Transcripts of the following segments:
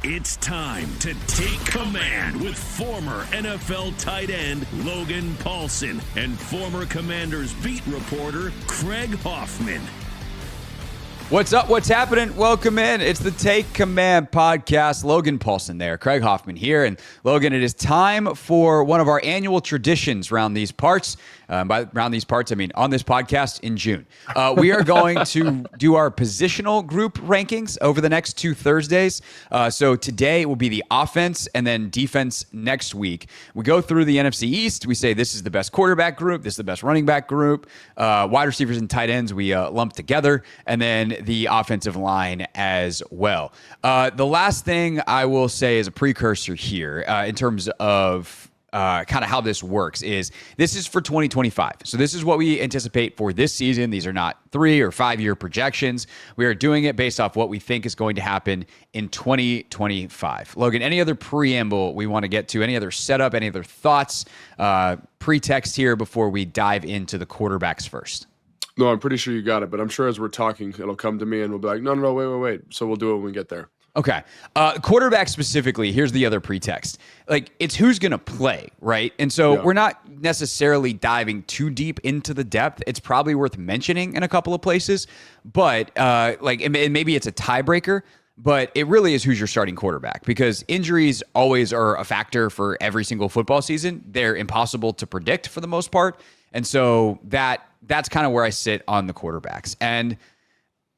It's time to take command with former NFL tight end Logan Paulson and former Commanders beat reporter Craig Hoffman. What's up? What's happening? Welcome in. It's the Take Command podcast. Logan Paulson there, Craig Hoffman here. And Logan, it is time for one of our annual traditions around these parts. By around these parts, I mean on this podcast in June. We are going to do our positional group rankings over the next 2 Thursdays. So today will be the offense and then defense next week. We go through the NFC East. We say this is the best quarterback group. This is the best running back group. Wide receivers and tight ends we lump together. And then the offensive line as well. The last thing I will say as a precursor here in terms of kind of how this works is this is for 2025. So this is what we anticipate for this season. These are not 3 or 5 year projections. We are doing it based off what we think is going to happen in 2025. Logan, any other preamble we want to get to? Any other setup? Any other thoughts? Pretext here before we dive into the quarterbacks first. No, I'm pretty sure you got it, but I'm sure as we're talking, it'll come to me and we'll be like, no, wait. So we'll do it when we get there. Okay. Quarterback specifically, here's the other pretext. Like, it's who's going to play, right? And so we're not necessarily diving too deep into the depth. It's probably worth mentioning in a couple of places, but and maybe it's a tiebreaker, but it really is who's your starting quarterback because injuries always are a factor for every single football season. They're impossible to predict for the most part. And so that's kind of where I sit on the quarterbacks. And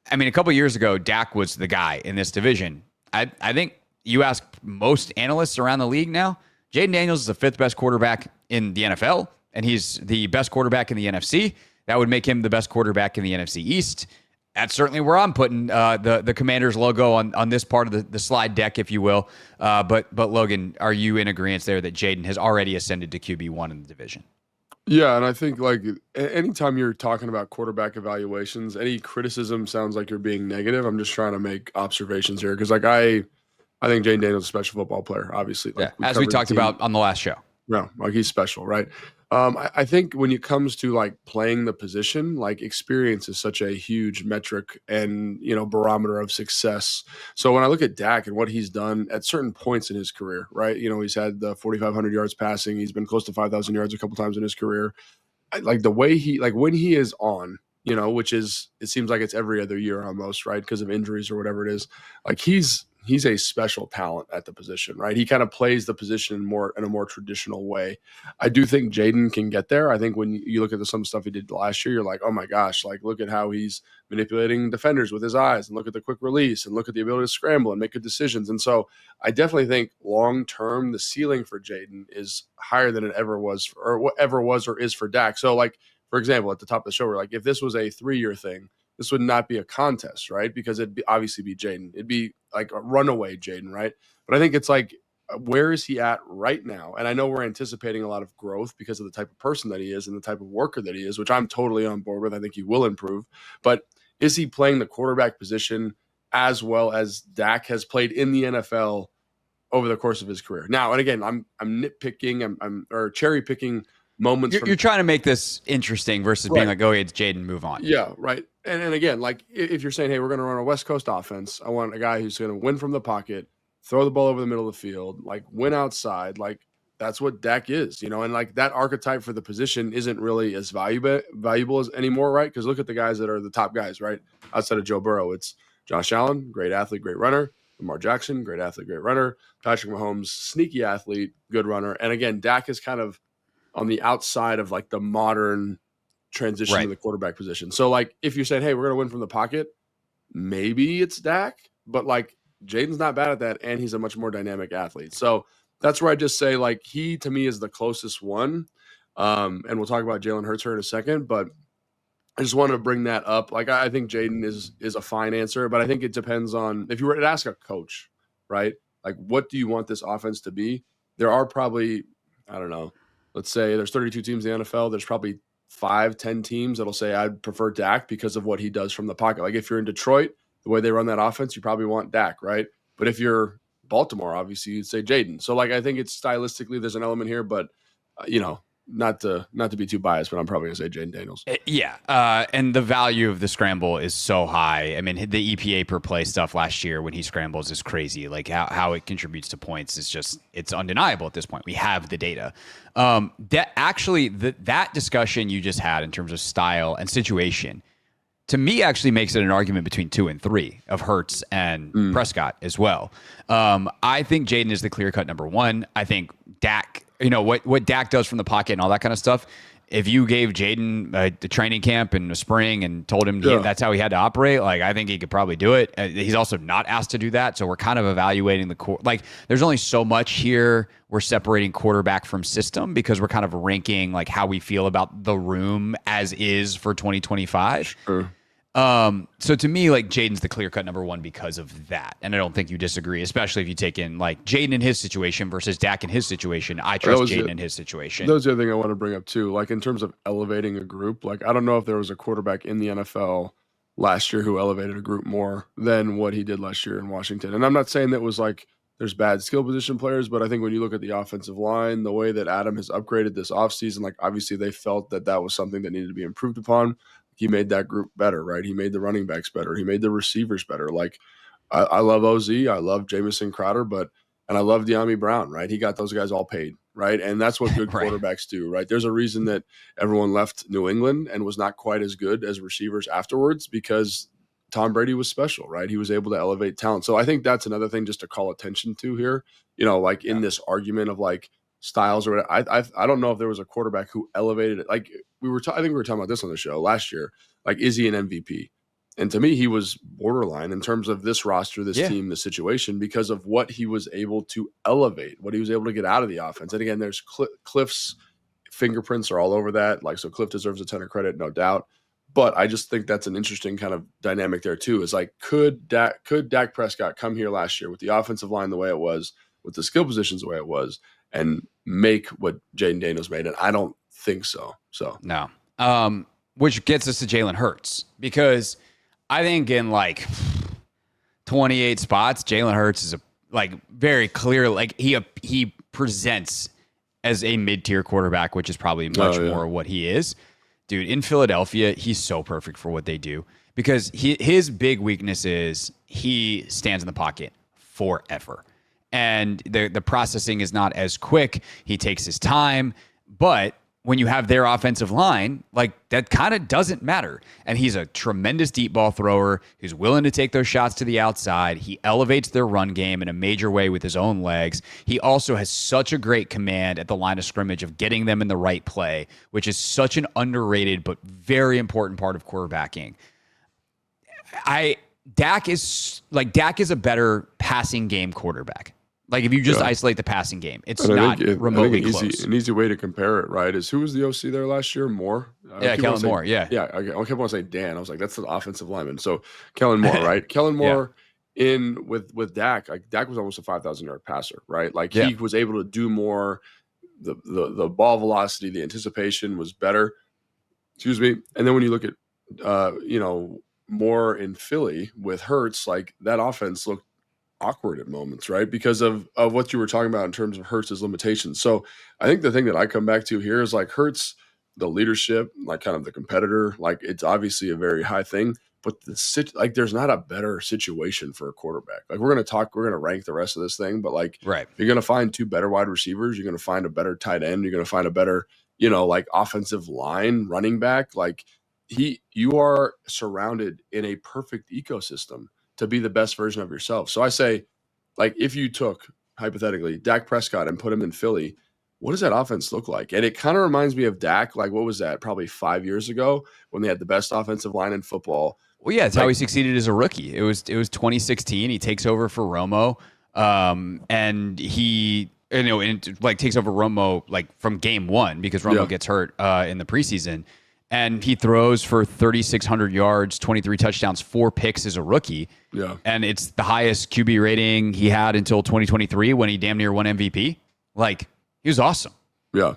I mean, a couple of years ago, Dak was the guy in this division. I think you ask most analysts around the league now, Jayden Daniels is the 5th best quarterback in the NFL, and he's the best quarterback in the NFC. That would make him the best quarterback in the NFC East. That's certainly where I'm putting the Commanders logo on this part of the slide deck, if you will. But Logan, are you in agreement there that Jayden has already ascended to QB1 in the division? Yeah, and I think like anytime you're talking about quarterback evaluations, any criticism sounds like you're being negative. I'm just trying to make observations here because like I think Jayden Daniels is a special football player, obviously. Like, as we talked about on the last show. Yeah, like he's special, right? I think when it comes to like playing the position, like experience is such a huge metric and, barometer of success. So when I look at Dak and what he's done at certain points in his career, right? He's had the 4,500 yards passing. He's been close to 5,000 yards a couple times in his career. Like the way when he is on, which is, it seems like it's every other year almost, right? Because of injuries or whatever it is. Like he's a special talent at the position, right? He kind of plays the position in a more traditional way. I do think Jayden can get there. I think when you look at some stuff he did last year, you're like, oh my gosh, like look at how he's manipulating defenders with his eyes and look at the quick release and look at the ability to scramble and make good decisions. And so I definitely think long-term, the ceiling for Jayden is higher than it ever was or is for Dak. So like, for example, at the top of the show, we're like, if this was a 3-year thing, this would not be a contest, right? Because it'd obviously be Jayden. It'd be like a runaway Jayden, right? But I think it's like, where is he at right now? And I know we're anticipating a lot of growth because of the type of person that he is and the type of worker that he is, which I'm totally on board with. I think he will improve. But is he playing the quarterback position as well as Dak has played in the NFL over the course of his career? Now, and again, I'm nitpicking, I'm cherry picking moments. You're trying to make this interesting versus being like, oh, it's Jayden, move on. Yeah, right. And again, like if you're saying, hey, we're going to run a West Coast offense, I want a guy who's going to win from the pocket, throw the ball over the middle of the field, like win outside, like that's what Dak is, and like that archetype for the position isn't really as valuable as anymore, right? Because look at the guys that are the top guys, right? Outside of Joe Burrow, it's Josh Allen, great athlete, great runner. Lamar Jackson, great athlete, great runner. Patrick Mahomes, sneaky athlete, good runner. And again, Dak is kind of on the outside of like the modern transition to the quarterback position. So like if you're saying, hey, we're going to win from the pocket, maybe it's Dak, but like Jayden's not bad at that. And he's a much more dynamic athlete. So that's where I just say like he to me is the closest one. And we'll talk about Jalen Hurts here in a second, but I just wanted to bring that up. Like I think Jayden is a fine answer, but I think it depends on if you were to ask a coach, right? Like what do you want this offense to be? There are probably, I don't know, let's say there's 32 teams in the NFL. There's probably 5-10 teams that'll say I'd prefer Dak because of what he does from the pocket. Like if you're in Detroit, the way they run that offense, you probably want Dak, right? But if you're Baltimore, obviously you'd say Jayden. So like I think it's stylistically there's an element here, but not to be too biased, but I'm probably gonna say Jayden Daniels. Yeah, and the value of the scramble is so high. I mean, the EPA per play stuff last year when he scrambles is crazy. Like how it contributes to points is just, it's undeniable at this point. We have the data. That discussion you just had in terms of style and situation, to me, actually makes it an argument between 2 and 3 of Hurts and Prescott as well. I think Jayden is the clear-cut number 1. I think Dak, what Dak does from the pocket and all that kind of stuff, if you gave Jayden the training camp in the spring and told him that's how he had to operate, like, I think he could probably do it. He's also not asked to do that, so we're kind of evaluating there's only so much here we're separating quarterback from system, because we're kind of ranking like how we feel about the room as is for 2025. Sure. So to me, like, Jayden's the clear-cut number 1 because of that, and I don't think you disagree, especially if you take in like Jayden in his situation versus Dak in his situation. I trust Jayden in his situation. That was the other thing I want to bring up too. Like, in terms of elevating a group, like, I don't know if there was a quarterback in the NFL last year who elevated a group more than what he did last year in Washington. And I'm not saying that was like there's bad skill position players, but I think when you look at the offensive line, the way that Adam has upgraded this offseason, like, obviously they felt that that was something that needed to be improved upon. He made that group better, right? He made the running backs better. He made the receivers better. Like, I love OZ. I love Jamison Crowder, and I love De'Ami Brown, right? He got those guys all paid, right? And that's what good quarterbacks do, right? There's a reason that everyone left New England and was not quite as good as receivers afterwards, because Tom Brady was special, right? He was able to elevate talent. So I think that's another thing just to call attention to here, in this argument of like styles or whatever. I don't know if there was a quarterback who elevated it. Like, I think we were talking about this on the show last year. Like, is he an MVP? And to me, he was borderline in terms of this roster, this team, this situation, because of what he was able to elevate, what he was able to get out of the offense. And again, there's Cliff's fingerprints are all over that. Like, so Cliff deserves a ton of credit, no doubt. But I just think that's an interesting kind of dynamic there too. Is like, could Dak Prescott come here last year with the offensive line the way it was, with the skill positions the way it was, and make what Jayden Daniels made? And I don't think so. So no. Which gets us to Jalen Hurts, because I think in like 28 spots, Jalen Hurts is very clear. Like, he presents as a mid-tier quarterback, which is probably much more what he is. Dude, in Philadelphia, he's so perfect for what they do, because his big weakness is he stands in the pocket forever. And the processing is not as quick. He takes his time, but when you have their offensive line, like, that kind of doesn't matter. And he's a tremendous deep ball thrower who's willing to take those shots to the outside. He elevates their run game in a major way with his own legs. He also has such a great command at the line of scrimmage of getting them in the right play, which is such an underrated but very important part of quarterbacking. Dak is a better passing game quarterback. Like, if you just isolate the passing game, it's not remotely close. An easy way to compare it, right, is who was the OC there last year? Moore? Kellen Moore, yeah. Yeah, I kept on saying Dan. I was like, that's the offensive lineman. So Kellen Moore, right? Kellen Moore with Dak, like, Dak was almost a 5,000-yard passer, right? Like, he was able to do more. The ball velocity, the anticipation was better. Excuse me. And then when you look at, Moore in Philly with Hurts, like, that offense looked awkward at moments, right? Because of what you were talking about in terms of Hurts' limitations. So I think the thing that I come back to here is, like, Hurts, the leadership, like, kind of the competitor, like, it's obviously a very high thing, but there's not a better situation for a quarterback. Like, we're going to rank the rest of this thing, but like, right, you're going to find 2 better wide receivers. You're going to find a better tight end. You're going to find a better, like, offensive line running back. Like, you are surrounded in a perfect ecosystem to be the best version of yourself. So I say, like, if you took, hypothetically, Dak Prescott and put him in Philly, what does that offense look like? And it kind of reminds me of Dak, like, what was that, probably 5 years ago when they had the best offensive line in football. Well, yeah, it's how he succeeded as a rookie. It was 2016. He takes over for Romo, and he takes over Romo, like, from game one, because Romo gets hurt in the preseason. And he throws for 3,600 yards, 23 touchdowns, 4 picks as a rookie. Yeah. And it's the highest QB rating he had until 2023 when he damn near won MVP. Like, he was awesome. Yeah.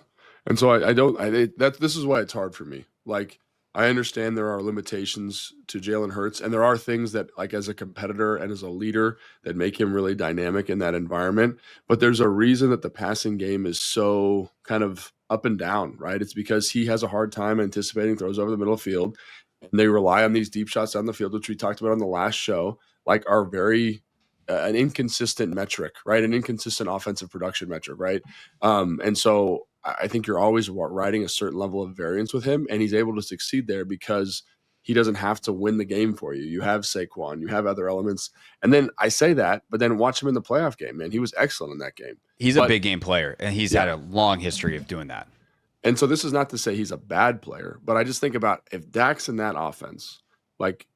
And so this is why it's hard for me. Like, I understand there are limitations to Jalen Hurts, and there are things that, like, as a competitor and as a leader, that make him really dynamic in that environment. But there's a reason that the passing game is so kind of up and down, right? It's because he has a hard time anticipating throws over the middle of the field, and they rely on these deep shots down the field, which we talked about on the last show, like are very an inconsistent metric, right? An inconsistent offensive production metric, right? And so I think you're always riding a certain level of variance with him, and he's able to succeed there because he doesn't have to win the game for you. You have Saquon, you have other elements. And then I say that, but then watch him in the playoff game, man. He was excellent in that game. He's a big game player, and he's had a long history of doing that. And so this is not to say he's a bad player, but I just think about if Dak's in that offense, like,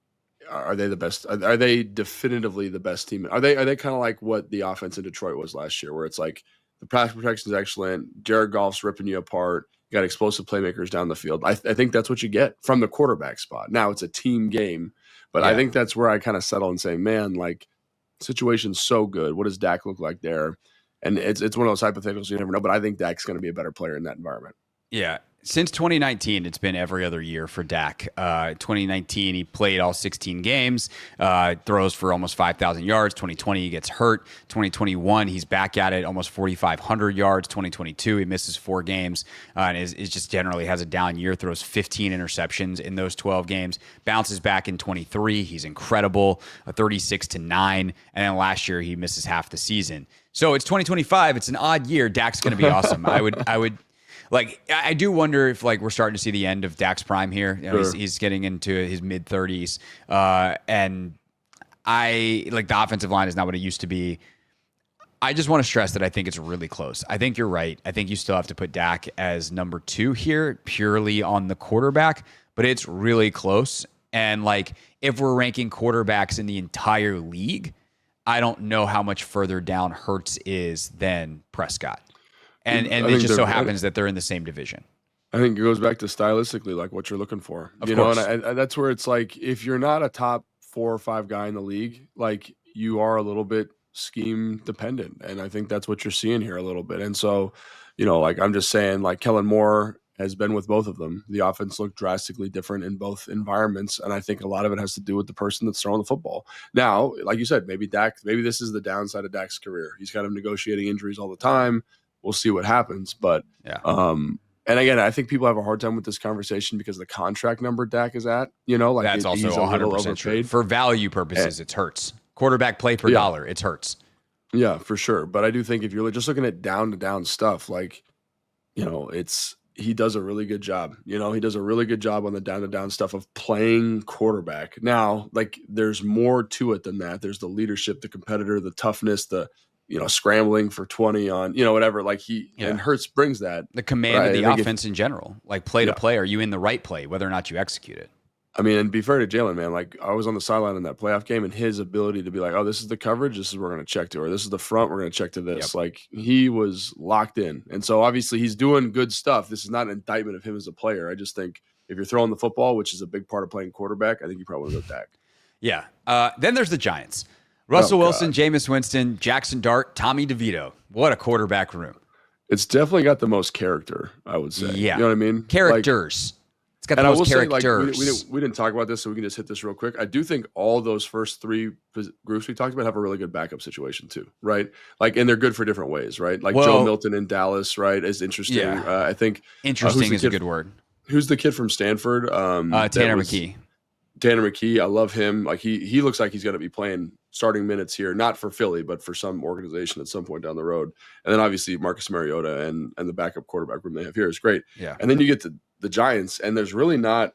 are they the best? Are they definitively the best team? Are they kind of like what the offense in Detroit was last year, where it's like the pass protection is excellent, Jared Goff's ripping you apart, you got explosive playmakers down the field. I think that's what you get from the quarterback spot. Now it's a team game, but I think that's where I kind of settle and say, man, like, situation's so good. What does Dak look like there? And it's one of those hypotheticals you never know, but I think Dak's going to be a better player in that environment. Yeah. Since 2019, it's been every other year for Dak. 2019, he played all 16 games, throws for almost 5,000 yards. 2020, he gets hurt. 2021, he's back at it, almost 4,500 yards. 2022, he misses 4 games and is just generally has a down year, throws 15 interceptions in those 12 games. Bounces back in 23. He's incredible, a 36-9. And then last year, he misses half the season. So it's 2025. It's an odd year. Dak's going to be awesome. I would. Like, I do wonder if, like, we're starting to see the end of Dak's prime here. You know, Sure. he's getting into his mid-30s. And the offensive line is not what it used to be. I just want to stress that I think it's really close. I think you're right. I think you still have to put Dak as number 2 here, purely on the quarterback. But it's really close. And, like, if we're ranking quarterbacks in the entire league, I don't know how much further down Hurts is than Prescott. And it just so happens that they're in the same division. I think it goes back to stylistically, like what you're looking for. Of course. And that's where it's like, if you're not a top 4 or 5 guy in the league, like, you are a little bit scheme dependent. And I think that's what you're seeing here a little bit. And so, like, I'm just saying, like, Kellen Moore has been with both of them. The offense looked drastically different in both environments. And I think a lot of it has to do with the person that's throwing the football. Now, like you said, maybe this is the downside of Dak's career. He's kind of negotiating injuries all the time. We'll see what happens. But, and again, I think people have a hard time with this conversation because of the contract number Dak is at, like, that's also he's 100% true. For value purposes, it's Hurts. Quarterback play per dollar, it's Hurts. Yeah, for sure. But I do think if you're just looking at down to down stuff, like, he does a really good job. He does a really good job on the down to down stuff of playing quarterback. Now, like, there's more to it than that. There's the leadership, the competitor, the toughness, the scrambling for 20 on, whatever. Like, and Hurts brings that. The command of the offense in general, like play to play. Are you in the right play, whether or not you execute it? I mean, and be fair to Jalen, man, like, I was on the sideline in that playoff game, and his ability to be like, oh, this is the coverage, this is what we're going to check to, or this is the front, we're going to check to this. Yep. Like, he was locked in. And so obviously he's doing good stuff. This is not an indictment of him as a player. I just think if you're throwing the football, which is a big part of playing quarterback, I think you probably go Dak. Yeah. Then there's the Giants. Russell Wilson, Jameis Winston, Jackson Dart, Tommy DeVito. What a quarterback room. It's definitely got the most character, I would say. Yeah. You know what I mean? Characters. It's got the most characters. Say, like, we didn't talk about this, so we can just hit this real quick. I do think all those first 3 groups we talked about have a really good backup situation too, right? Like, and they're good for different ways, right? Like, Joe Milton in Dallas, right, is interesting. Yeah. I think interesting is a good word. Who's the kid from Stanford? Tanner McKee. Tanner McKee, I love him. Like, he looks like he's going to be playing starting minutes here, not for Philly, but for some organization at some point down the road. And then obviously Marcus Mariota and the backup quarterback room they have here is great. Yeah. And then you get to the Giants, and there's really not,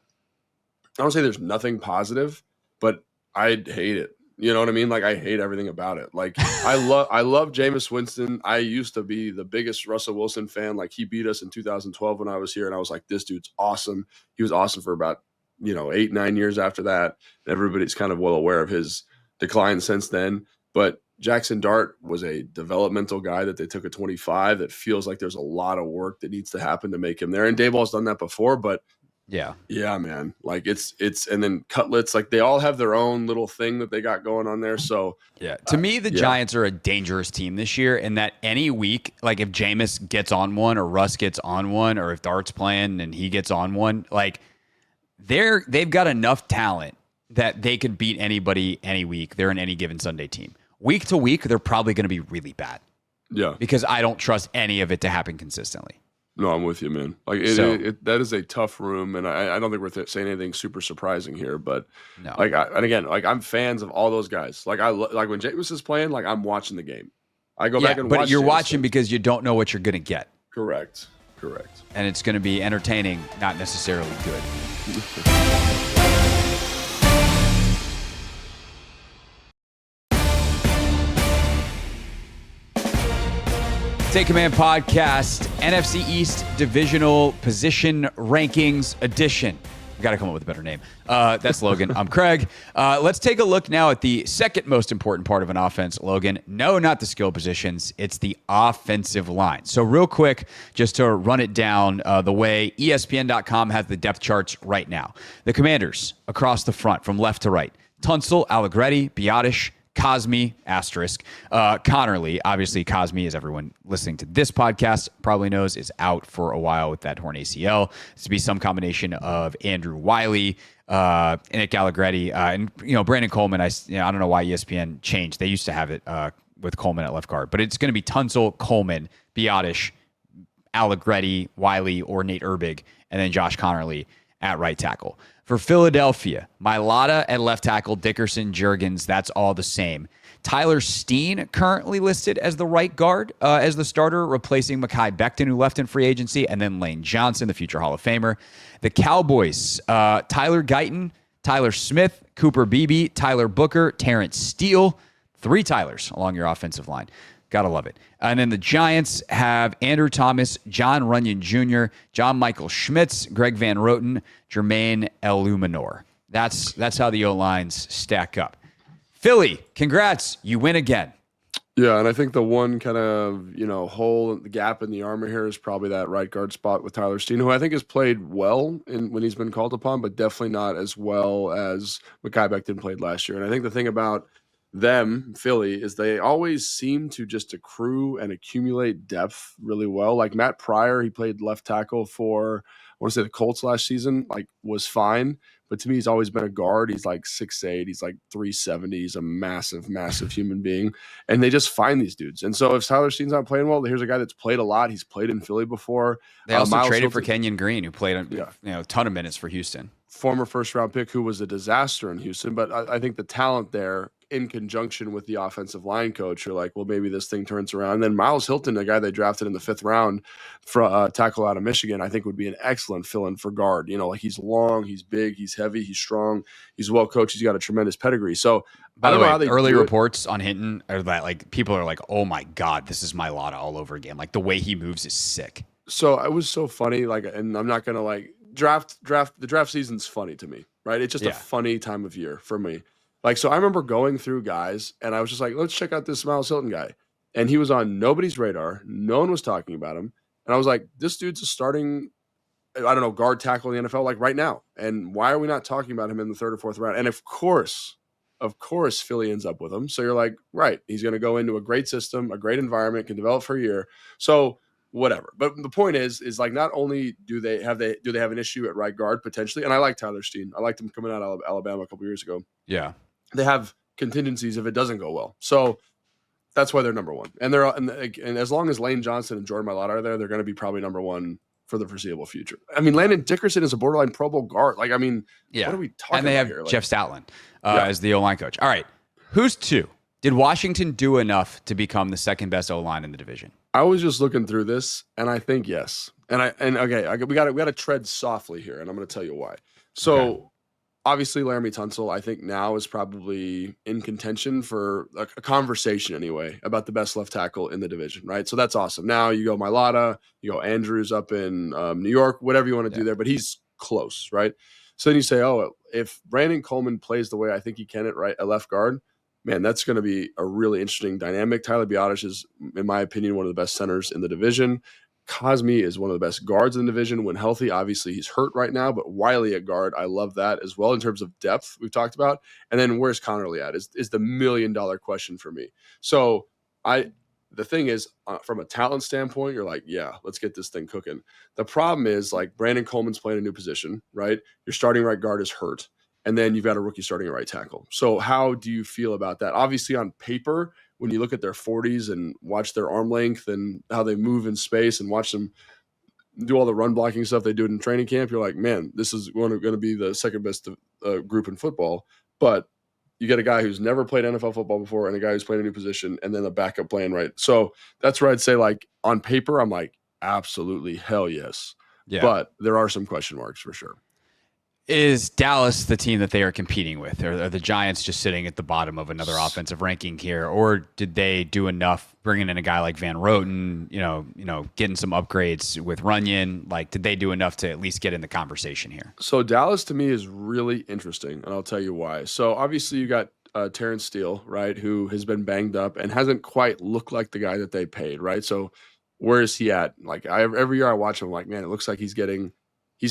I don't say there's nothing positive, but I hate it. You know what I mean? Like, I hate everything about it. Like, I love Jameis Winston. I used to be the biggest Russell Wilson fan. Like, he beat us in 2012 when I was here, and I was like, this dude's awesome. He was awesome for about 8-9 years after that. Everybody's kind of well aware of his decline since then. But Jackson Dart was a developmental guy that they took at 25 that feels like there's a lot of work that needs to happen to make him there. And Dayball's done that before, but yeah, man. Like, it's and then Cutlets, like, they all have their own little thing that they got going on there. So yeah, to me, the Giants are a dangerous team this year in that any week, like, if Jameis gets on one or Russ gets on one, or if Dart's playing and he gets on one, like, they've got enough talent that they could beat anybody any week. They're an any given Sunday team. Week to week, they're probably going to be really bad. Yeah. Because I don't trust any of it to happen consistently. No, I'm with you, man. Like that is a tough room, and I don't think we're saying anything super surprising here. But No. and again, like I'm fans of all those guys. Like like when Jameis is playing, like I'm watching the game. I go back and watch. But you're Jameis watching games. because you don't know what you're going to get. Correct. And it's going to be entertaining, not necessarily good. Take Command Podcast, NFC East Divisional Position Rankings Edition. We've got to come up with a better name. That's Logan. I'm Craig. Let's take a look now at the second most important part of an offense, Logan. No, not the skill positions. It's the offensive line. So real quick, just to run it down the way ESPN.com has the depth charts right now. The Commanders across the front from left to right. Tunsil, Allegretti, Biotish, Cosme, asterisk, Connerly. Obviously, Cosme, as everyone listening to this podcast probably knows, is out for a while with that torn ACL. It's to be some combination of Andrew Wiley, Nick Allegretti, and Brandon Coleman. I don't know why ESPN changed. They used to have it with Coleman at left guard, but it's going to be Tunsil, Coleman, Biotish, Allegretti, Wiley, or Nate Erbig, and then Josh Connerly at right tackle. For Philadelphia, Mailata at left tackle, Dickerson, Juergens, that's all the same. Tyler Steen currently listed as the right guard as the starter, replacing Mekhi Becton, who left in free agency, and then Lane Johnson, the future Hall of Famer. The Cowboys, Tyler Guyton, Tyler Smith, Cooper Beebe, Tyler Booker, Terrence Steele. 3 Tylers along your offensive line. Gotta love it. And then the Giants have Andrew Thomas, John Runyon Jr., John Michael Schmitz, Greg Van Roten, Jermaine Eluminor. That's how the O-lines stack up. Philly, congrats. You win again. Yeah, and I think the one kind of, hole, the gap in the armor here is probably that right guard spot with Tyler Steen, who I think has played well when he's been called upon, but definitely not as well as Mekhi Becton played last year. And I think the thing about Philly, is they always seem to just accrue and accumulate depth really well. Like Matt Pryor, he played left tackle for, I want to say the Colts last season, like was fine. But to me, he's always been a guard. He's like 6'8", he's like 370. He's a massive, massive human being. And they just find these dudes. And so if Tyler Steen's not playing well, here's a guy that's played a lot. He's played in Philly before. They also Miles traded Hilton, for Kenyon Green, who played a ton of minutes for Houston. Former first-round pick who was a disaster in Houston. But I think the talent there, in conjunction with the offensive line coach, you're like, well, maybe this thing turns around. And then Miles Hilton, a guy they drafted in the 5th round for tackle out of Michigan, I think would be an excellent fill-in for guard. Like he's long, he's big, he's heavy, he's strong, he's well coached, he's got a tremendous pedigree. So by the way, early reports on Hinton are that like people are like, oh my God, this is Mailata all over again. Like the way he moves is sick. So it was so funny. Like, and I'm not gonna the draft season's funny to me, right? It's just a funny time of year for me. Like, so I remember going through guys and I was just like, let's check out this Miles Hilton guy. And he was on nobody's radar. No one was talking about him. And I was like, this dude's a starting, guard tackle in the NFL, like right now. And why are we not talking about him in the 3rd or 4th round? And of course, Philly ends up with him. So you're like, right, he's going to go into a great system, a great environment, can develop for a year. So whatever. But the point is like, not only do they have an issue at right guard potentially, and I like Tyler Steen. I liked him coming out of Alabama a couple years ago. Yeah. They have contingencies if it doesn't go well. So that's why they're number one. And and as long as Lane Johnson and Jordan Mailata are there, they're going to be probably number one for the foreseeable future. I mean, Landon Dickerson is a borderline Pro Bowl guard. Like, I mean, what are we talking about here? And they have Jeff Stoutland as the O-line coach. All right. Who's 2? Did Washington do enough to become the second best O-line in the division? I was just looking through this, and I think yes. We got to tread softly here, and I'm going to tell you why. So, obviously, Laramie Tunsil, I think now is probably in contention for a conversation anyway about the best left tackle in the division, right? So that's awesome. Now you go Mailata, you go Andrews up in New York, whatever you want to do there, but he's close, right? So then you say, if Brandon Coleman plays the way I think he can at left guard, man, that's going to be a really interesting dynamic. Tyler Biotish is, in my opinion, one of the best centers in the division. Cosme is one of the best guards in the division when healthy. Obviously, he's hurt right now, but Wiley at guard, I love that as well in terms of depth we've talked about. And then where's Connerly at is the $1 million question for me. So the thing is, from a talent standpoint, you're like, yeah, let's get this thing cooking. The problem is, like, Brandon Coleman's playing a new position, right? Your starting right guard is hurt. And then you've got a rookie starting at right tackle. So how do you feel about that? Obviously, on paper, when you look at their 40s and watch their arm length and how they move in space and watch them do all the run blocking stuff they do in training camp, you're like, man, this is going to be the second best group in football. But you get a guy who's never played NFL football before and a guy who's playing a new position and then a backup playing right. So that's where I'd say, like, on paper, I'm like, absolutely, hell yes. Yeah. But there are some question marks for sure. Is Dallas the team that they are competing with? Are the Giants just sitting at the bottom of another offensive ranking here? Or did they do enough bringing in a guy like Van Roten, getting some upgrades with Runyon? Like, did they do enough to at least get in the conversation here? So Dallas to me is really interesting, and I'll tell you why. So obviously you got Terrence Steele, right, who has been banged up and hasn't quite looked like the guy that they paid, right? So where is he at? Like, every year I watch him, I'm like, man, it looks like he's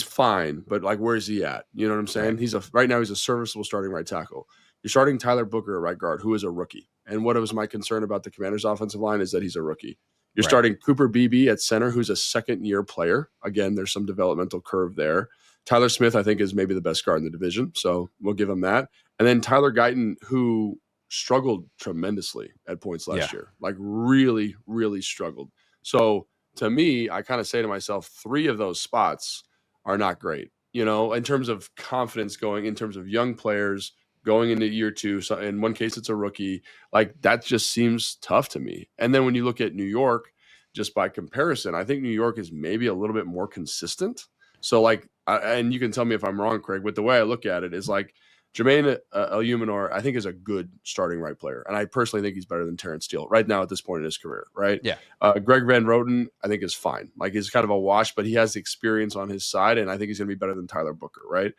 fine, but like, where is he at? You know what I'm saying? Right now he's a serviceable starting right tackle. You're starting Tyler Booker at right guard, who is a rookie. And what was my concern about the Commanders' offensive line is that he's a rookie. You're starting Cooper Beebe at center, who's a second-year player. Again, there's some developmental curve there. Tyler Smith, I think, is maybe the best guard in the division, so we'll give him that. And then Tyler Guyton, who struggled tremendously at points last year, like really, really struggled. So to me, I kind of say to myself, 3 of those spots are not great, in terms of confidence in terms of young players going into year 2. So in one case, it's a rookie. Like, that just seems tough to me. And then when you look at New York, just by comparison, I think New York is maybe a little bit more consistent. So like, and you can tell me if I'm wrong, Craig, but the way I look at it is like, Jermaine Eluemunor, I think, is a good starting right player. And I personally think he's better than Terrence Steele right now at this point in his career, right? Yeah. Greg Van Roten, I think, is fine. Like, he's kind of a wash, but he has the experience on his side, and I think he's going to be better than Tyler Booker, right?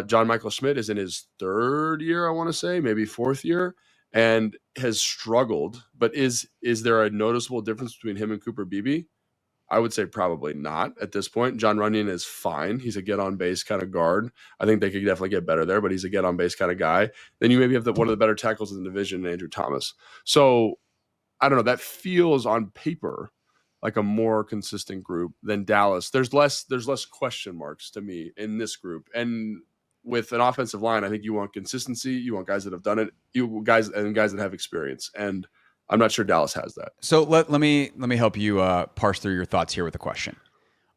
John Michael Schmidt is in his 3rd year, I want to say, maybe 4th year, and has struggled. But is there a noticeable difference between him and Cooper Beebe? I would say probably not at this point. John Runyon is fine. He's a get-on-base kind of guard. I think they could definitely get better there, but he's a get-on-base kind of guy. Then you maybe have one of the better tackles in the division, Andrew Thomas. So, I don't know. That feels on paper like a more consistent group than Dallas. There's less question marks to me in this group. And with an offensive line, I think you want consistency. You want guys that have done it. Guys that have experience. And I'm not sure Dallas has that. So let me help you parse through your thoughts here with a question.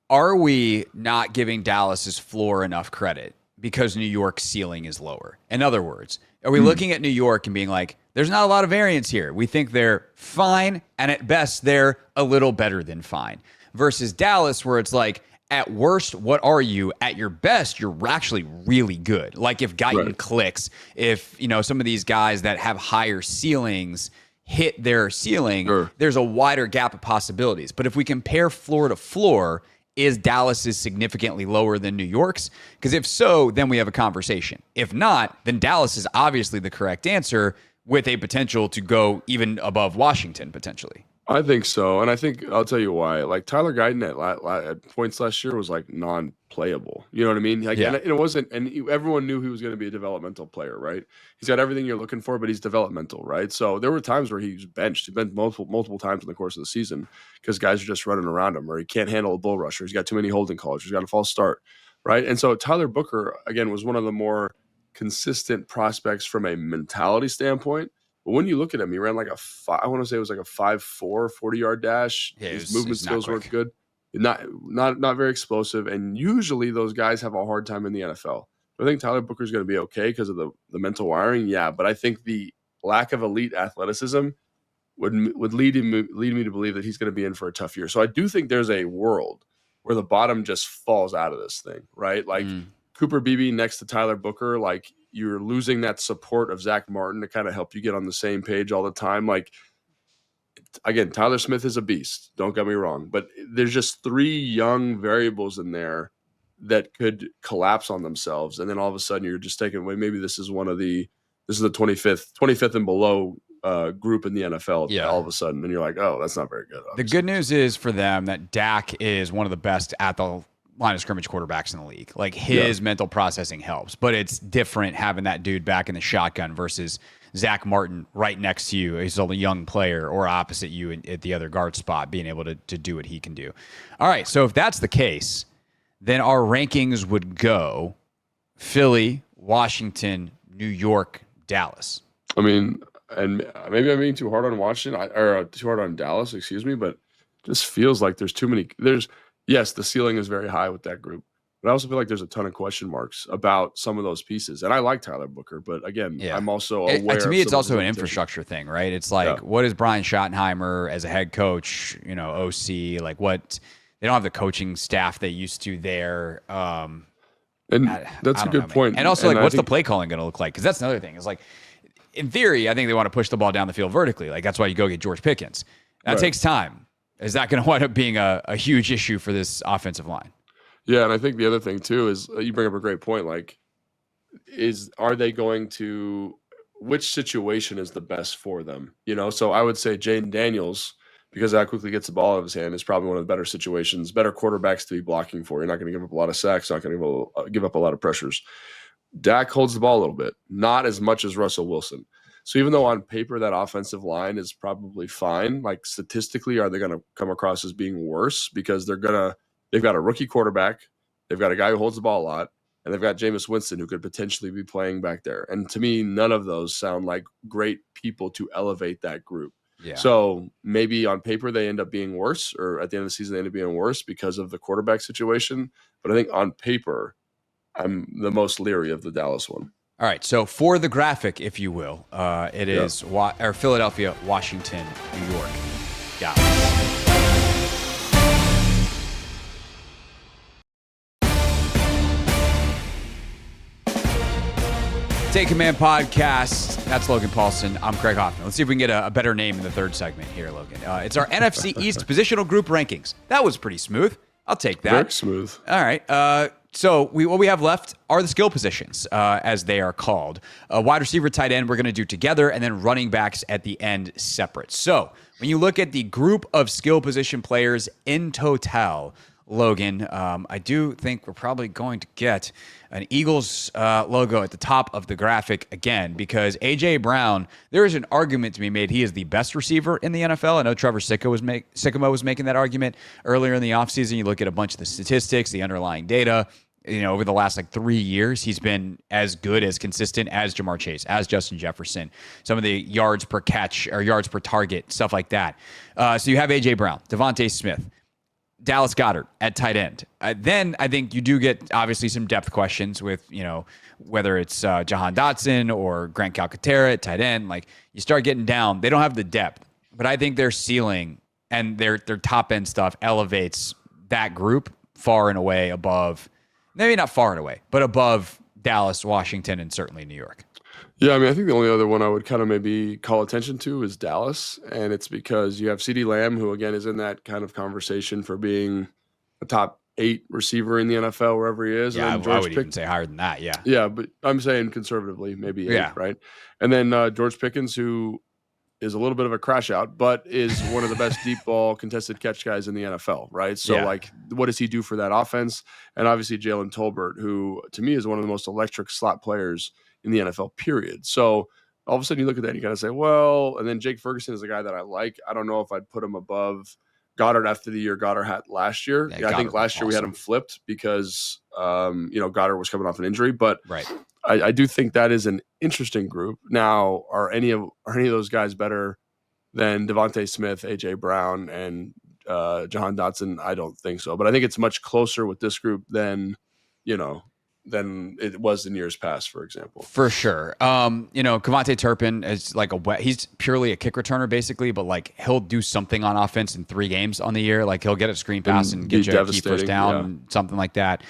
Are we not giving Dallas's floor enough credit because New York's ceiling is lower? In other words, are we looking at New York and being like, there's not a lot of variance here. We think they're fine, and at best, they're a little better than fine. Versus Dallas, where it's like, at worst, what are you? At your best, you're actually really good. Like, if Guyton clicks, if some of these guys that have higher ceilings hit their ceiling, there's a wider gap of possibilities. But if we compare floor to floor, is Dallas's significantly lower than New York's? Because if so, then we have a conversation. If not, then Dallas is obviously the correct answer with a potential to go even above Washington potentially. I think so. And I think I'll tell you why. Like, Tyler Guyton at points last year was like non-playable. You know what I mean? Like, and it wasn't, and everyone knew he was going to be a developmental player, right? He's got everything you're looking for, but he's developmental, right? So there were times where he was benched. He's been multiple times in the course of the season because guys are just running around him, or he can't handle a bull rusher. He's got too many holding calls. He's got a false start, right? And so Tyler Booker, again, was one of the more consistent prospects from a mentality standpoint. But when you look at him, he ran like I want to say it was like a 5.4 40-yard dash. Yeah, his movement skills weren't good. Not very explosive. And usually those guys have a hard time in the NFL. I think Tyler Booker is going to be okay because of the mental wiring. Yeah, but I think the lack of elite athleticism would lead me to believe that he's going to be in for a tough year. So I do think there's a world where the bottom just falls out of this thing, right? Like Cooper Beebe next to Tyler Booker, like, you're losing that support of Zach Martin to kind of help you get on the same page all the time. Like, again, Tyler Smith is a beast. Don't get me wrong. But there's just 3 young variables in there that could collapse on themselves. And then all of a sudden you're just taking away, maybe this is the 25th and below group in the NFL. Yeah. All of a sudden. And you're like, oh, that's not very good. Obviously. The good news is for them that Dak is one of the best at the line of scrimmage quarterbacks in the league. Like, his mental processing helps, but it's different having that dude back in the shotgun versus Zach Martin right next to you. He's a young player, or opposite you at the other guard spot, being able to do what he can do. All right. So if that's the case, then our rankings would go Philly, Washington, New York, Dallas. I mean, and maybe I'm being too hard on Washington or too hard on Dallas, excuse me, but it just feels like there's too many. yes, the ceiling is very high with that group. But I also feel like there's a ton of question marks about some of those pieces. And I like Tyler Booker, but again, I'm also aware to me, of it's also an infrastructure thing, right? It's like, what is Brian Schottenheimer as a head coach, OC, like what they don't have the coaching staff they used to there. And that's a good point. And also, what's the play calling going to look like? Because that's another thing. Is like, in theory, I think they want to push the ball down the field vertically. Like, that's why you go get George Pickens. That takes time. Is that going to wind up being a huge issue for this offensive line? Yeah, and I think the other thing too is you bring up a great point. Like, are they going to, which situation is the best for them? So I would say Jayden Daniels, because how quickly gets the ball out of his hand, is probably one of the better situations, better quarterbacks to be blocking for. You're not going to give up a lot of sacks, not going to give up a lot of pressures. Dak holds the ball a little bit, not as much as Russell Wilson. So even though on paper that offensive line is probably fine, like statistically, are they going to come across as being worse because they've got a rookie quarterback, they've got a guy who holds the ball a lot, and they've got Jameis Winston who could potentially be playing back there. And to me, none of those sound like great people to elevate that group. Yeah. So maybe on paper they end up being worse, or at the end of the season they end up being worse because of the quarterback situation. But I think on paper, I'm the most leery of the Dallas one. All right, so for the graphic, if you will, it is Philadelphia, Washington, New York, Dallas. Take Command Podcast. That's Logan Paulson. I'm Craig Hoffman. Let's see if we can get a better name in the third segment here, Logan. It's our NFC East positional group rankings. That was pretty smooth. I'll take that. Very smooth. All right. So what we have left are the skill positions, as they are called. Wide receiver, tight end, we're going to do together, and then running backs at the end separate. So when you look at the group of skill position players in total, Logan, I do think we're probably going to get an Eagles logo at the top of the graphic again, because A.J. Brown, there is an argument to be made. He is the best receiver in the NFL. I know Trevor Sycamore was making that argument earlier in the offseason. You look at a bunch of the statistics, the underlying data. Over the last 3 years, he's been as good, as consistent as Jamar Chase, as Justin Jefferson, some of the yards per catch or yards per target, stuff like that. So you have A.J. Brown, Devontae Smith, Dallas Goedert at tight end. Then I think you do get obviously some depth questions with, whether it's Jahan Dotson or Grant Calcaterra at tight end. Like, you start getting down, they don't have the depth, but I think their ceiling and their top end stuff elevates that group far and away above, maybe not far and away, but above Dallas, Washington, and certainly New York. Yeah, I think the only other one I would kind of maybe call attention to is Dallas, and it's because you have CeeDee Lamb, who again is in that kind of conversation for being a top 8 receiver in the NFL, wherever he is. Yeah, and I would even say higher than that, yeah. Yeah, but I'm saying conservatively, maybe 8, right? And then George Pickens, who is a little bit of a crash out, but is one of the best deep ball contested catch guys in the NFL, right? So, what does he do for that offense? And obviously Jalen Tolbert, who to me is one of the most electric slot players in the NFL, period. So all of a sudden you look at that and you kind of say, well, and then Jake Ferguson is a guy that I like. I don't know if I'd put him above Goddard after the year Goddard had last year. Yeah, I think last year we had him flipped because, Goddard was coming off an injury, but I do think that is an interesting group. Now, are any of those guys better than Devontae Smith, A.J. Brown, and Jahan Dotson? I don't think so, but I think it's much closer with this group than it was in years past, for example. For sure. Kevontae Turpin is he's purely a kick returner basically, but he'll do something on offense in 3 games on the year. He'll get a screen pass and get you a key first down, something like that.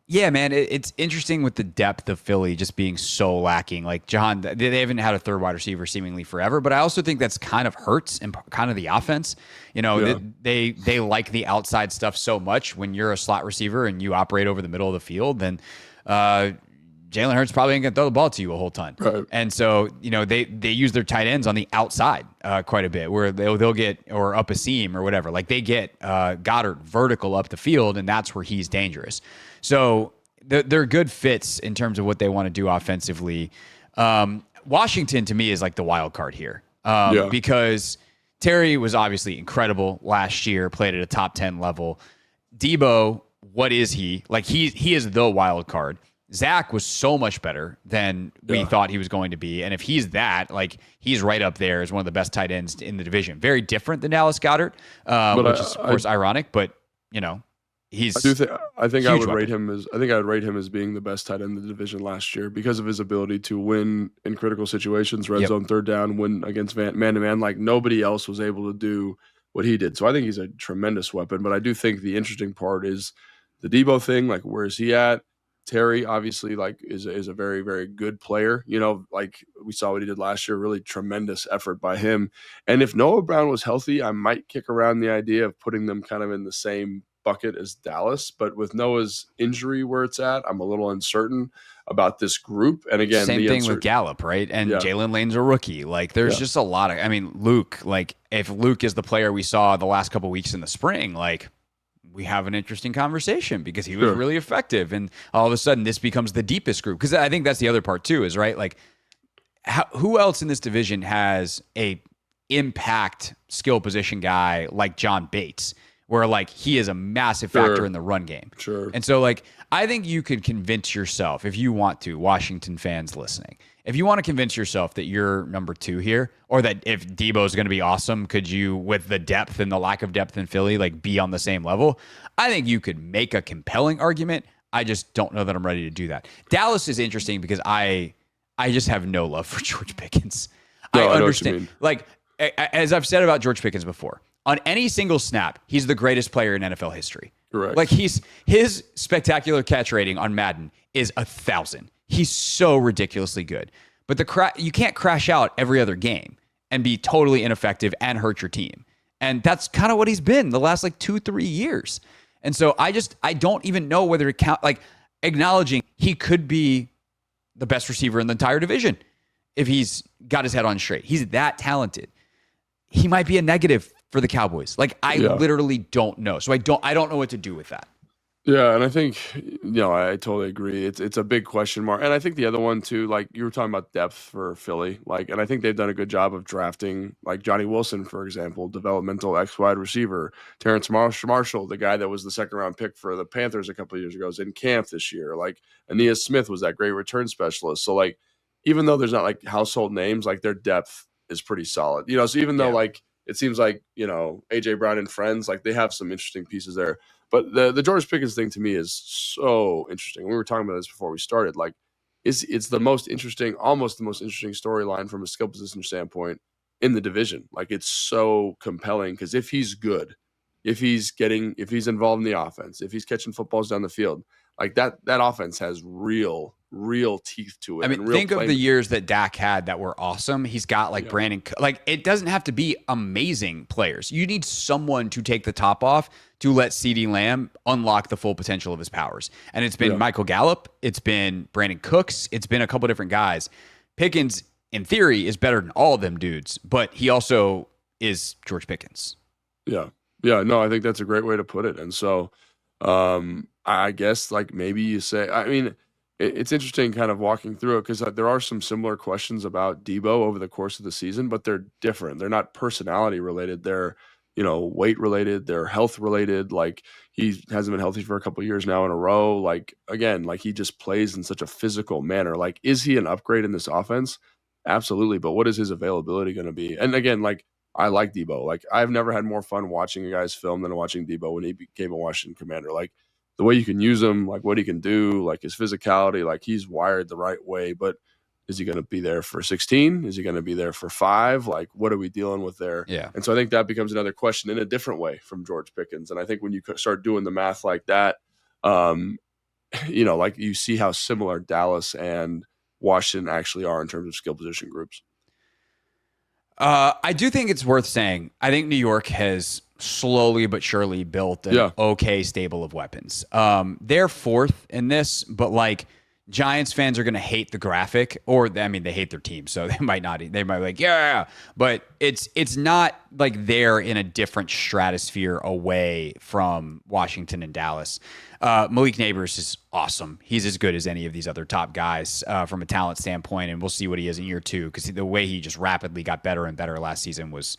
Yeah, man, it's interesting with the depth of Philly just being so lacking. Jahan, they haven't had a third wide receiver seemingly forever, but I also think that's kind of hurts and kind of the offense. They like the outside stuff so much. When you're a slot receiver and you operate over the middle of the field, then Jalen Hurts probably ain't gonna throw the ball to you a whole ton. Right. And so, they use their tight ends on the outside quite a bit, where they'll get, or up a seam or whatever. They get Goddard vertical up the field, and that's where he's dangerous. So they're good fits in terms of what they want to do offensively. Washington, to me, is the wild card here because Terry was obviously incredible last year, played at a top 10 level. Debo, what is he? He is the wild card. Zach was so much better than we thought he was going to be. And if he's that, he's right up there as one of the best tight ends in the division. Very different than Dallas Goedert, which is, of course, ironic, but he's I think I would weapon. rate him as I think I would rate him as being the best tight end in the division last year because of his ability to win in critical situations, red zone, third down, win against man to man. Like nobody else was able to do what he did. So I think he's a tremendous weapon. But I do think the interesting part is the Debo thing. Like where is he at? Terry obviously like is a very, very good player. Like we saw what he did last year, really tremendous effort by him. And if Noah Brown was healthy, I might kick around the idea of putting them kind of in the same bucket as Dallas. But with Noah's injury where it's at, I'm a little uncertain about this group. And again, same thing with Gallup, right? And Jalen Lane's a rookie. Like there's just a lot of, Luke, like if Luke is the player we saw the last couple of weeks in the spring, like we have an interesting conversation because he was really effective. And all of a sudden this becomes the deepest group. Because I think that's the other part too, is right. Like who else in this division has a impact skill position guy like John Bates, where like he is a massive factor in the run game. Sure. And so like, I think you could convince yourself, if you want to, Washington fans listening, if you want to convince yourself that you're number 2 here, or that if Debo is going to be awesome, could you, with the depth and the lack of depth in Philly, like be on the same level? I think you could make a compelling argument. I just don't know that I'm ready to do that. Dallas is interesting because I just have no love for George Pickens. No, I understand. Like, as I've said about George Pickens before, on any single snap, he's the greatest player in NFL history. Correct. Like his spectacular catch rating on Madden is 1,000. He's so ridiculously good. But you can't crash out every other game and be totally ineffective and hurt your team. And that's kind of what he's been the last like 2-3 years. And so I don't even know whether to count, like acknowledging he could be the best receiver in the entire division if he's got his head on straight. He's that talented. He might be a negative for the Cowboys. Like I literally don't know. So I don't know what to do with that. Yeah, and I think I totally agree. It's a big question mark. And I think the other one too, like you were talking about depth for Philly, like, and I think they've done a good job of drafting, like Johnny Wilson, for example, developmental X wide receiver. Terrence Marshall, the guy that was the second round pick for the Panthers a couple of years ago, is in camp this year. Like Aeneas Smith was that great return specialist. So like, even though there's not like household names, like their depth is pretty solid. So even though like it seems like AJ Brown and friends, like they have some interesting pieces there. But the George Pickens thing to me is so interesting. We were talking about this before we started. Like, it's the most interesting, almost the most interesting storyline from a skill position standpoint in the division. Like, it's so compelling because if he's good, if he's involved in the offense, if he's catching footballs down the field, like that offense has real teeth to it. I mean, think of the years that Dak had that were awesome. He's got like Brandon, like it doesn't have to be amazing players. You need someone to take the top off to let CeeDee Lamb unlock the full potential of his powers. And it's been Michael Gallup. It's been Brandon Cooks. It's been a couple different guys. Pickens, in theory, is better than all of them dudes, but he also is George Pickens. Yeah. Yeah. No, I think that's a great way to put it. And so, I guess like maybe you say, I mean, it's interesting kind of walking through it because there are some similar questions about Debo over the course of the season, but they're different. They're not personality related. They're, weight related. They're health related. Like he hasn't been healthy for a couple of years now in a row. Like, again, like he just plays in such a physical manner. Like, is he an upgrade in this offense? Absolutely. But what is his availability going to be? And again, like I like Debo. Like I've never had more fun watching a guy's film than watching Debo when he became a Washington Commander. Like, the way you can use him, like what he can do, like his physicality, like he's wired the right way. But is he going to be there for 16? Is he going to be there for 5? Like, what are we dealing with there? Yeah. And so I think that becomes another question in a different way from George Pickens. And I think when you start doing the math like that, like you see how similar Dallas and Washington actually are in terms of skill position groups. I do think it's worth saying, I think New York has slowly but surely built an okay stable of weapons. They're 4th in this, but like Giants fans are going to hate the graphic, or I mean, they hate their team, so they might not. They might be like, yeah, but it's not like they're in a different stratosphere away from Washington and Dallas. Malik Neighbors is awesome. He's as good as any of these other top guys from a talent standpoint, and we'll see what he is in year 2 because the way he just rapidly got better and better last season was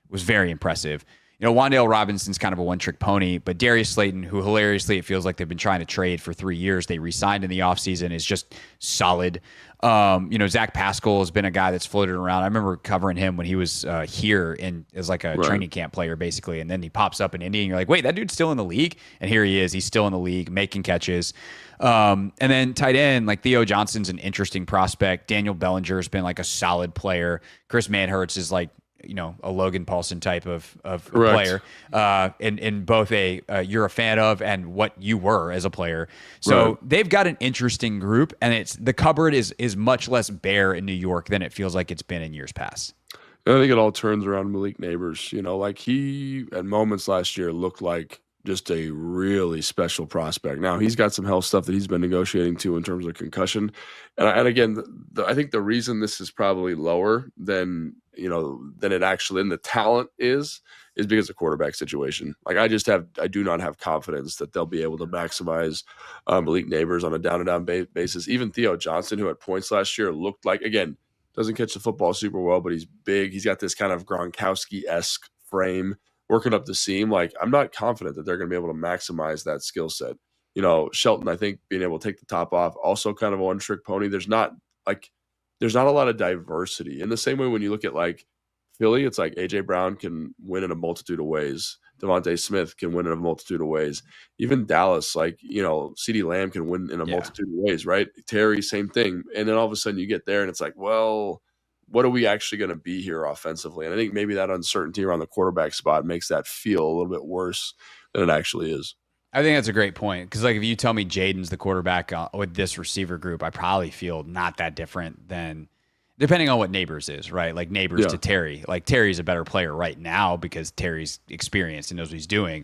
very impressive. Wan'Dale Robinson's kind of a one-trick pony, but Darius Slayton, who hilariously it feels like they've been trying to trade for 3 years, they re-signed in the offseason, is just solid. Zach Pascal has been a guy that's floated around. I remember covering him when he was here as like a training camp player, basically, and then he pops up in Indy, and you're like, wait, that dude's still in the league? And here he is. He's still in the league, making catches. And then tight end, like Theo Johnson's an interesting prospect. Daniel Bellinger has been like a solid player. Chris Manhertz is like, a Logan Paulson type of player, in both you're a fan of and what you were as a player. So they've got an interesting group, and the cupboard is much less bare in New York than it feels like it's been in years past. I think it all turns around Malik Neighbors. Like he at moments last year looked like just a really special prospect. Now he's got some health stuff that he's been negotiating too in terms of concussion. And again, I think the reason this is probably lower than it actually in the talent is because of quarterback situation. Like I do not have confidence that they'll be able to maximize Malik Neighbors on a down basis. Even Theo Johnson, who at points last year looked like, again, doesn't catch the football super well, but he's big. He's got this kind of Gronkowski-esque frame working up the seam. Like I'm not confident that they're going to be able to maximize that skill set. Shelton, I think being able to take the top off, also kind of a one-trick pony. There's not a lot of diversity. In the same way when you look at like Philly, it's like A.J. Brown can win in a multitude of ways. Devontae Smith can win in a multitude of ways. Even Dallas, like, CeeDee Lamb can win in a multitude of ways, right? Terry, same thing. And then all of a sudden you get there and it's like, well, what are we actually going to be here offensively? And I think maybe that uncertainty around the quarterback spot makes that feel a little bit worse than it actually is. I think that's a great point, because like if you tell me Jayden's the quarterback with this receiver group, I probably feel not that different than depending on what Neighbors is, right? Like Neighbors to Terry. Like Terry's a better player right now because Terry's experienced and knows what he's doing.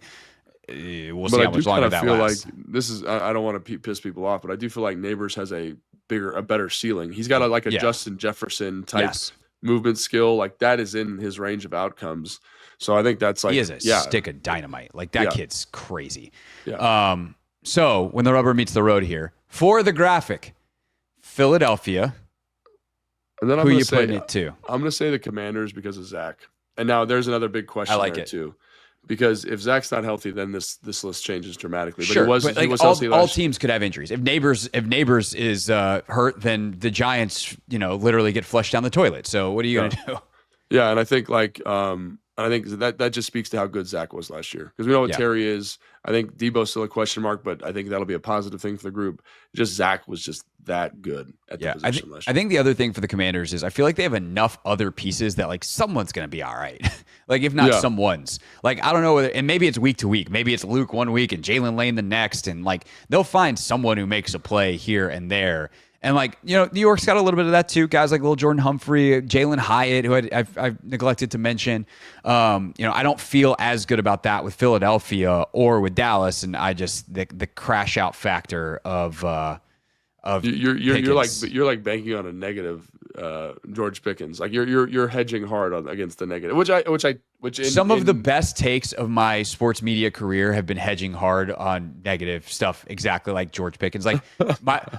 We'll see how much longer that lasts. Like this is, I don't want to piss people off, but I do feel like Neighbors has a better ceiling. He's got a Justin Jefferson type movement skill. Like that is in his range of outcomes. So I think that's like, he is a stick of dynamite. Like that kid's crazy. Yeah. So when the rubber meets the road here for the graphic, Philadelphia. And then who are you putting it to? I'm going to say the Commanders because of Zach. And now there's another big question there too. Because if Zach's not healthy, then this list changes dramatically. But sure, he was healthy all teams could have injuries. If Neighbors is hurt, then the Giants, literally get flushed down the toilet. So what are you going to do? Yeah, and I think that just speaks to how good Zach was last year. Because we know what Terry is. I think Debo's still a question mark, but I think that'll be a positive thing for the group. Just Zach was just that good at the position last year. I think the other thing for the Commanders is I feel like they have enough other pieces that like someone's going to be all right. Like if not someone's. Like I don't know whether, and maybe it's week to week. Maybe it's Luke one week and Jalen Lane the next, and like they'll find someone who makes a play here and there. And like, New York's got a little bit of that too. Guys like Lil Jordan Humphrey, Jalen Hyatt, who I've neglected to mention. I don't feel as good about that with Philadelphia or with Dallas. And I just the crash out factor of you're like banking on a negative George Pickens. Like you're hedging hard against the negative, which the best takes of my sports media career have been hedging hard on negative stuff, exactly like George Pickens. Like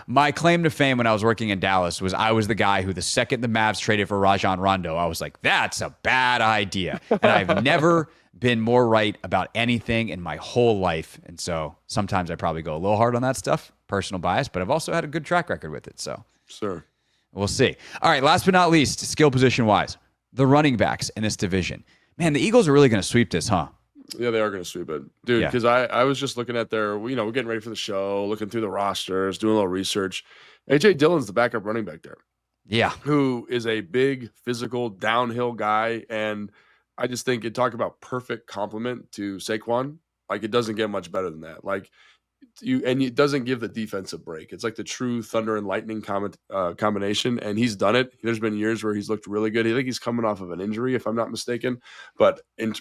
my claim to fame when I was working in Dallas was I was the guy who the second the Mavs traded for Rajon Rondo, I was like, that's a bad idea. And I've never been more right about anything in my whole life. And so sometimes I probably go a little hard on that stuff, personal bias, but I've also had a good track record with it. So sure. We'll see. All right, last but not least, skill position-wise, the running backs in this division. Man, the Eagles are really going to sweep this, huh? Yeah, they are going to sweep it. Dude, because I was just looking at we're getting ready for the show, looking through the rosters, doing a little research. A.J. Dillon's the backup running back there. Yeah. Who is a big, physical, downhill guy. And I just think it talk about perfect complement to Saquon. Like, it doesn't get much better than that. Like, it doesn't give the defense a break. It's like the true thunder and lightning combination, and he's done it. There's been years where he's looked really good. I think he's coming off of an injury, if I'm not mistaken. But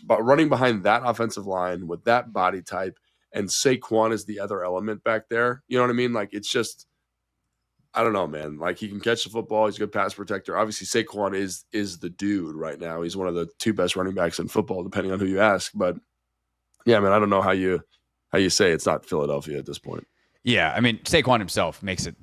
running behind that offensive line with that body type, and Saquon is the other element back there. You know what I mean? Like, it's just, I don't know, man. Like, he can catch the football. He's a good pass protector. Obviously, Saquon is the dude right now. He's one of the two best running backs in football, depending on who you ask. But yeah, man, I don't know how you say it's not Philadelphia at this point. Yeah, I mean, Saquon himself makes it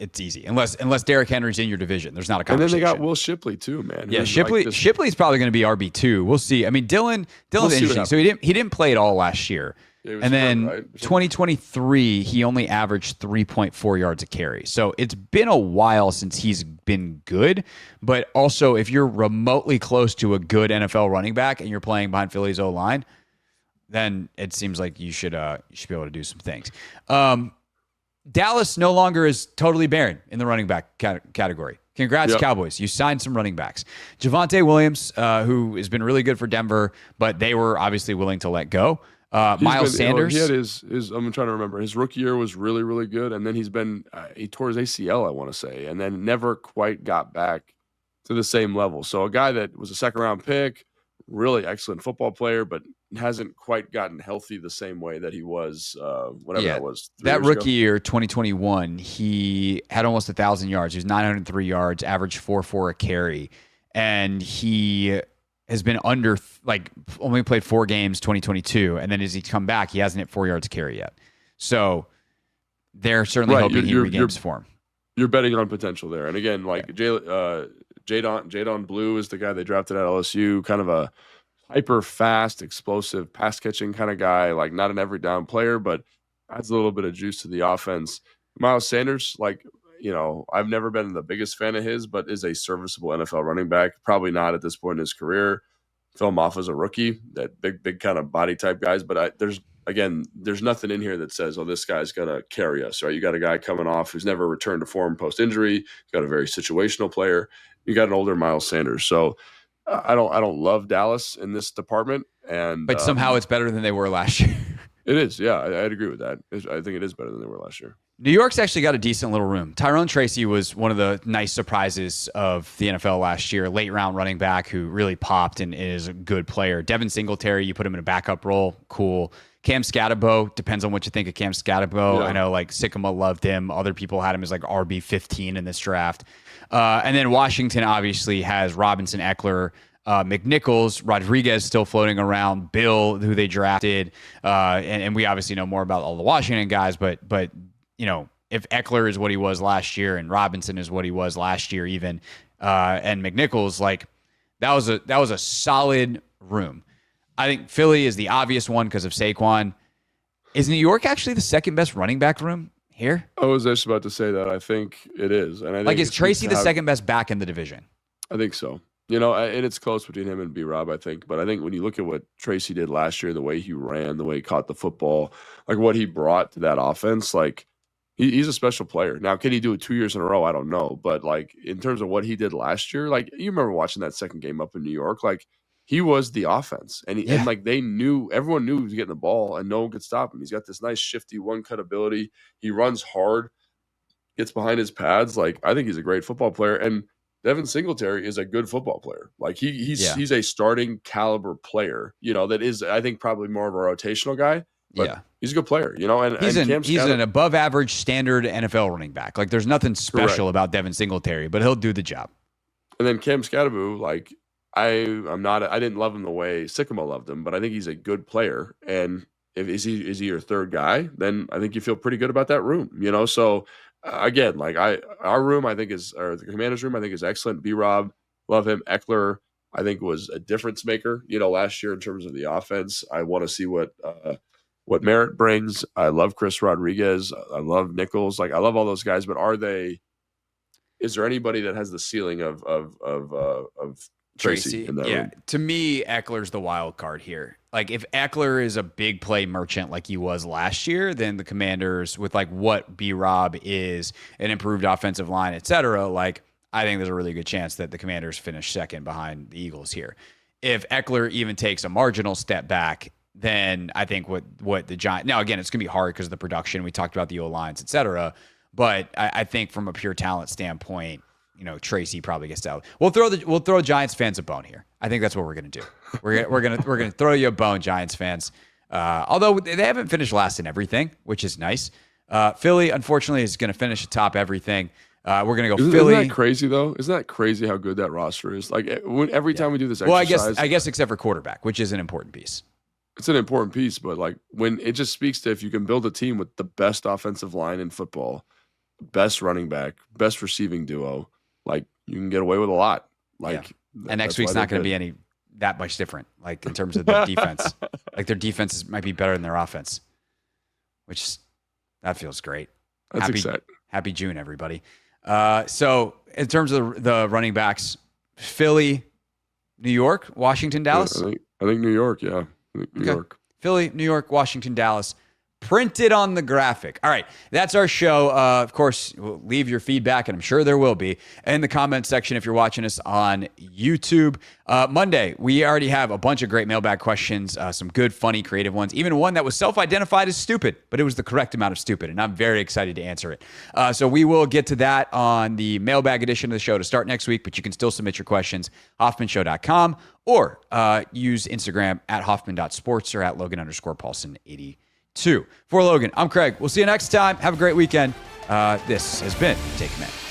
it's easy unless Derrick Henry's in your division. There's not a conversation. And then they got Will Shipley too, man. Yeah, Shipley's probably going to be RB2. We'll see. I mean, Dylan's interesting. So he didn't play at all last year. And then 2023, he only averaged 3.4 yards a carry. So it's been a while since he's been good. But also, if you're remotely close to a good NFL running back and you're playing behind Philly's O-line, then it seems like you should be able to do some things. Dallas no longer is totally barren in the running back category. Congrats, Cowboys. You signed some running backs. Javonte Williams, who has been really good for Denver, but they were obviously willing to let go. Miles Sanders. He had his. I'm trying to remember. His rookie year was really, really good, and then he tore his ACL, I want to say, and then never quite got back to the same level. So a guy that was a second-round pick, really excellent football player, but hasn't quite gotten healthy the same way that he was. That was. That rookie year, 2021, he had almost 1,000 yards. He was 903 yards, averaged 4.4 a carry, and he has been only played 4 games 2022, and then as he's come back, he hasn't hit 4 yards a carry yet. So they're certainly hoping he regains form. You're betting on potential there. And again, Jayden Blue is the guy they drafted at LSU, kind of a hyper fast, explosive, pass catching kind of guy, like not an every down player, but adds a little bit of juice to the offense. Miles Sanders, I've never been the biggest fan of his, but is a serviceable NFL running back. Probably not at this point in his career. Fill him off as a rookie, that big kind of body type guys. But there's nothing in here that says, oh, this guy's going to carry us. Right? You got a guy coming off who's never returned to form post-injury. You got a very situational player. You got an older Miles Sanders. So I don't love Dallas in this department. But somehow it's better than they were last year. It is, yeah. I'd agree with that. I think it is better than they were last year. New York's actually got a decent little room. Tyrone Tracy was one of the nice surprises of the NFL last year. Late round running back who really popped and is a good player. Devin Singletary, you put him in a backup role, cool. Cam Scatterbo, depends on what you think of Cam Scatterbo. Yeah. I know Sycamore loved him. Other people had him as RB15 in this draft. And then Washington obviously has Robinson, Eckler, McNichols, Rodriguez still floating around, Bill, who they drafted. And we obviously know more about all the Washington guys, but if Eckler is what he was last year and Robinson is what he was last year even, and McNichols, that was a solid room. I think Philly is the obvious one because of Saquon. Is New York actually the second best running back room here? I was just about to say that. I think it is. And I think is Tracy the second best back in the division? I think so. And it's close between him and B-Rob, I think. But I think when you look at what Tracy did last year, the way he ran, the way he caught the football, what he brought to that offense, he's a special player. Now, can he do it 2 years in a row? I don't know. But, in terms of what he did last year, you remember watching that second game up in New York, he was the offense. And everyone knew he was getting the ball and no one could stop him. He's got this nice shifty one-cut ability. He runs hard, gets behind his pads. I think he's a great football player. And Devin Singletary is a good football player. He's a starting caliber player, that is, I think, probably more of a rotational guy. But he's a good player, and he's an above average standard NFL running back. There's nothing special about Devin Singletary, but he'll do the job. And then Cam Scatterbo, I didn't love him the way Sycamore loved him, but I think he's a good player. And is he your third guy? Then I think you feel pretty good about that room, So again, our room, I think the Commanders' room, I think is excellent. B-Rob, love him. Eckler, I think was a difference maker, last year in terms of the offense. I want to see what Merritt brings. I love Chris Rodriguez. I love Nichols. I love all those guys, but is there anybody that has the ceiling of Tracy in that room? To me, Eckler's the wild card here. If Eckler is a big play merchant like he was last year, then the Commanders, with what B-Rob is, an improved offensive line, et cetera, I think there's a really good chance that the Commanders finish second behind the Eagles here. If Eckler even takes a marginal step back, then I think what the Giants... Now, again, it's going to be hard because of the production. We talked about the O-lines, et cetera. But I think from a pure talent standpoint, Tracy probably gets out. We'll throw Giants fans a bone here. I think that's what we're going to do. We're gonna throw you a bone, Giants fans. Although they haven't finished last in everything, which is nice. Philly, unfortunately, is going to finish atop everything. We're going to go Philly. Isn't that crazy, though? Isn't that crazy how good that roster is? Every time we do this exercise... Well, I guess except for quarterback, which is an important piece. It's an important piece, but when it just speaks to if you can build a team with the best offensive line in football, best running back, best receiving duo, like you can get away with a lot. Like, and next week's not going to be that much different. Like in terms of their defense, like their defense might be better than their offense, which that feels great. That's exciting. Happy June, everybody. So in terms of the running backs, Philly, New York, Washington, Dallas. Yeah, I think New York. Yeah, New York. Philly, New York, Washington, Dallas. Printed on the graphic. All right, that's our show. Of course, we'll leave your feedback, and I'm sure there will be, in the comment section if you're watching us on YouTube. Monday, we already have a bunch of great mailbag questions, some good, funny, creative ones, even one that was self-identified as stupid, but it was the correct amount of stupid, and I'm very excited to answer it. So we will get to that on the mailbag edition of the show to start next week, but you can still submit your questions, hoffmanshow.com, or use Instagram at hoffman.sports or at Logan_Paulson82. For Logan, I'm Craig. We'll see you next time. Have a great weekend. This has been Take Command.